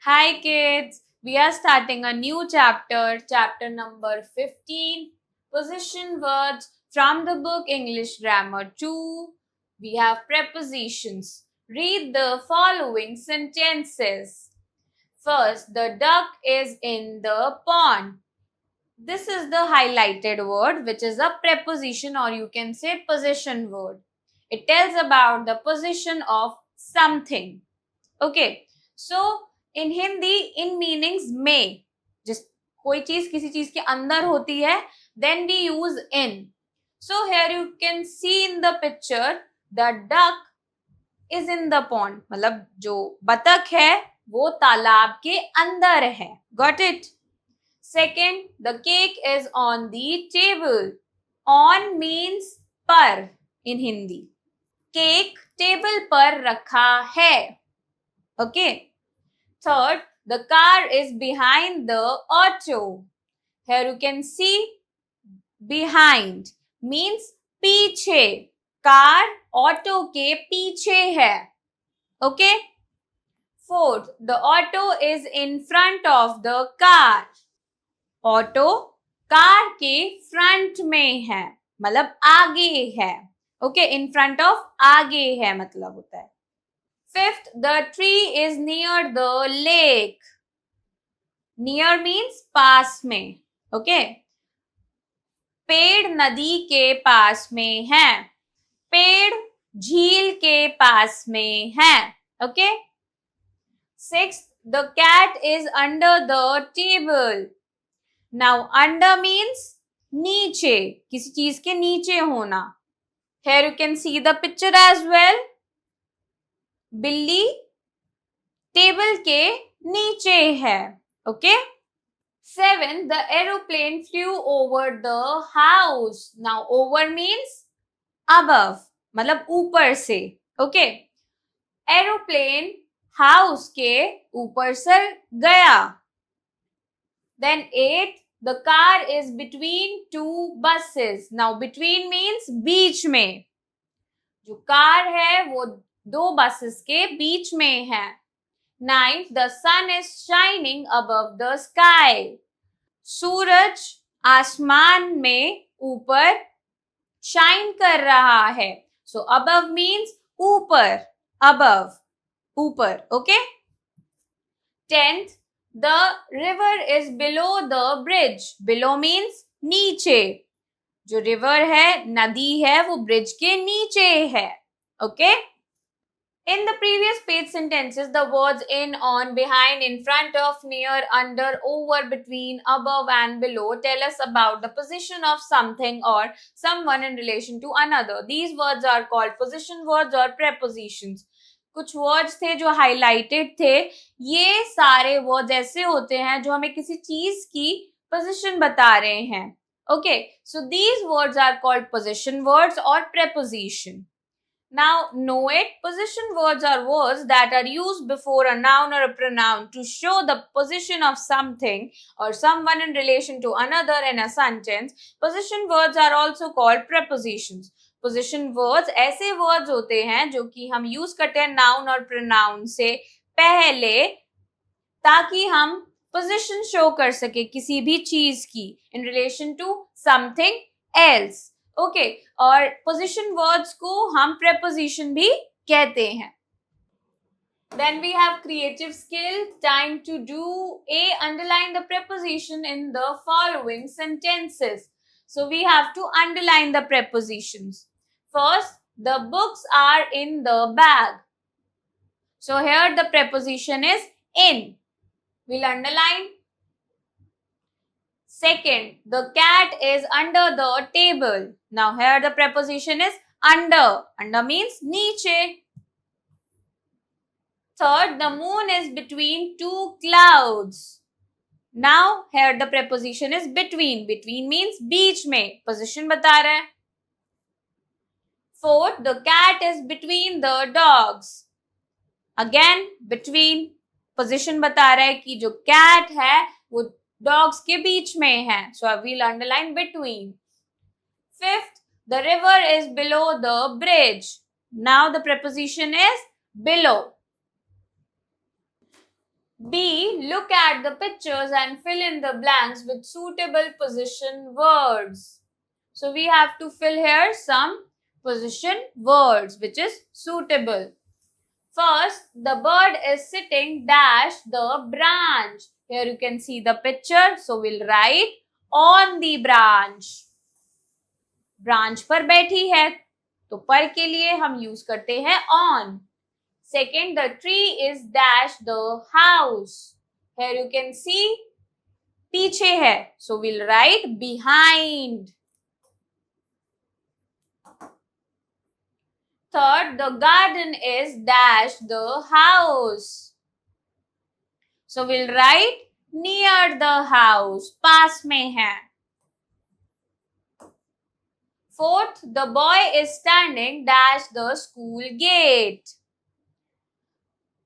Hi kids, we are starting a new chapter number 15, position words from the book English Grammar 2. We have prepositions. Read the following sentences. First, the duck is in the pond. This is the highlighted word which is a preposition or you can say position word. It tells about the position of something. Okay, so in Hindi, in meanings में, जिस कोई चीज किसी चीज के अंदर होती है, then we use in. So here you can see in the picture, the duck is in the pond. मतलब जो बतख है वो तालाब के अंदर है. Got it? Second, the cake is on the table. On means पर in Hindi. केक टेबल पर रखा है. Okay. Third, the car is behind the auto. Here you can see behind means पीछे. कार ऑटो के पीछे है. Okay. Fourth, the auto is in front of the car. Auto car के front में है, मतलब आगे है. ओके, इन फ्रंट ऑफ आगे है मतलब होता है. Fifth, the tree is near the lake. Near means पास में. Okay. पेड़ नदी के पास में है. पेड़ झील के पास में है. Okay. Sixth, the cat is under the table. Now, under means नीचे, किसी चीज के नीचे होना. Here you can see the picture as well. बिल्ली टेबल के नीचे है. Okay. 7, the aeroplane flew over the house. Now over means above, मतलब ऊपर से. Okay. Aeroplane house के ऊपर से गया. Then 8, the car is between two buses. Now between means बीच में. जो कार है वो दो buses के बीच में है. 9, the sun is shining above the sky. सूरज आसमान में ऊपर शाइन कर रहा है. So above means ऊपर, above, ऊपर. Okay. 10th, the river is below the bridge. Below means नीचे. जो river है, नदी है, वो bridge के नीचे है. Okay. In the previous page sentences, the words in, on, behind, in front of, near, under, over, between, above and below tell us about the position of something or someone in relation to another. These words are called position words or prepositions. कुछ words थे जो highlighted थे. ये सारे words ऐसे होते हैं जो हमें किसी चीज की position बता रहे हैं. Okay, so these words are called position words or preposition. Now, know it. Position words are words that are used before a noun or a pronoun to show the position of something or someone in relation to another in a sentence. Position words are also called prepositions. Position words ऐसे words होते हैं जो कि हम use करते हैं noun और pronoun से पहले, ताकि हम position show कर सके किसी भी चीज की in relation to something else. Okay, और पोजिशन वर्ड्स को हम प्रेपोजिशन भी कहते हैं. Then we have creative skill. Time to do A. Underline the preposition in the following sentences. So we have to underline the prepositions. First, the books are in the bag. So here the preposition is in. We'll underline. Second, the cat is under the table. Now here the preposition is under. Under means नीचे. Third, the moon is between two clouds. Now here the preposition is between. Between means बीच में. Position बता रहा है. Fourth, the cat is between the dogs. Again, between. Position बता रहा है कि जो cat है वो dogs के बीच में है. So I will underline between. Fifth, the river is below the bridge. Now the preposition is below. B. Look at the pictures and fill in the blanks with suitable position words. So we have to fill here some position words which is suitable. First, the bird is sitting dash the branch. Here you can see the picture. So we'll write on the branch. Branch पर बैठी है तो पर के लिए हम use करते हैं on. Second, the tree is dash the house. Here you can see पीछे है so we'll write behind. Third, the garden is dash the house. So we'll write near the house. पास में है. Fourth, the boy is standing dash the school gate.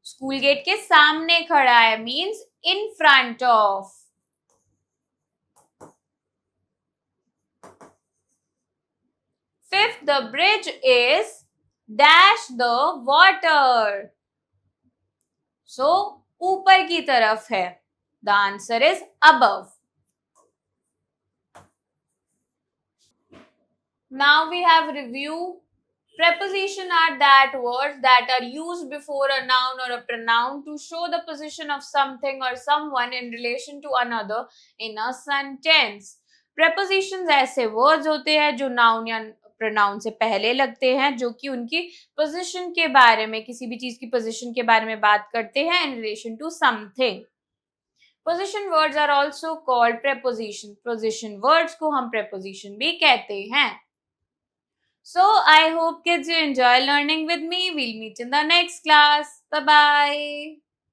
School gate के सामने खड़ा है means in front of. Fifth, the bridge is dash the water. So ऊपर की तरफ है. The answer is above. Now we have review. Preposition are that words that are used before a noun or a pronoun to show the position of something or someone in relation to another in a sentence. Prepositions ऐसे words होते हैं जो noun या pronoun से पहले लगते हैं जो कि उनकी position के बारे में किसी भी चीज की position के बारे में बात करते हैं in relation to something. Position words are also called preposition. Position words को हम preposition भी कहते हैं. So, I hope kids you enjoy learning with me. We'll meet in the next class. Bye-bye.